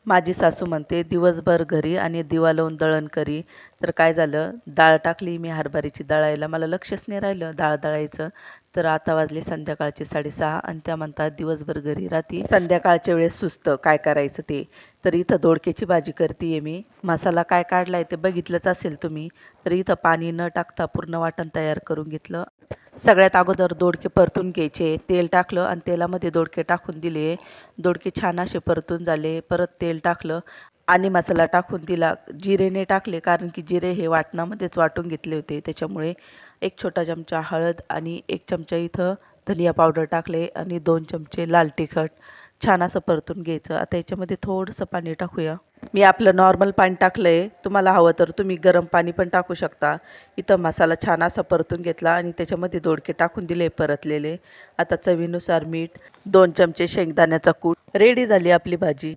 माझी सासू म्हणते दिवसभर घरी आणि दिवा लावून दळण करी. तर काय झालं, डाळ टाकली मी हरभऱ्याची दळायला. मला लक्षच नाही राहिलं डाळ दळायचं. तर आता वाजले संध्याकाळचे 6:30 आणि त्या म्हणतात दिवसभर घरी राहती, संध्याकाळच्या वेळेस सुचतं काय करायचं ते. तर इथं दोडक्याची भाजी करते मी. मसाला काय काढलाय ते बघितलंच असेल तुम्ही. तर इथं पाणी न टाकता पूर्ण वाटण तयार करून घेतलं. सगळ्यात अगोदर दोडके परतून घ्यायचे. तेल टाकलं आणि तेलामध्ये दोडके टाकून दिले. दोडके छान असे परतून झाले. परत तेल टाकलं आणि मसाला टाकून दिला. जिरे नाही टाकले कारण की जिरे हे वाटणामध्येच वाटून घेतले होते. त्याच्यामुळे 1 छोटा चमचा हळद आणि 1 चमचा इथं धनिया पावडर टाकले आणि 2 चमचे लाल तिखट. छान असं परतून घ्यायचं. आता याच्यामध्ये थोडंसं पाणी टाकूया. मी आपलं नॉर्मल पाणी टाकलंय. तुम्हाला हवं तर तुम्ही गरम पाणी पण टाकू शकता. इथं मसाला छान असा परतून घेतला आणि त्याच्यामध्ये दोडके टाकून दिले परतलेले. आता चवीनुसार मीठ, 2 चमचे शेंगदाण्याचा कूट. रेडी झाली आपली भाजी.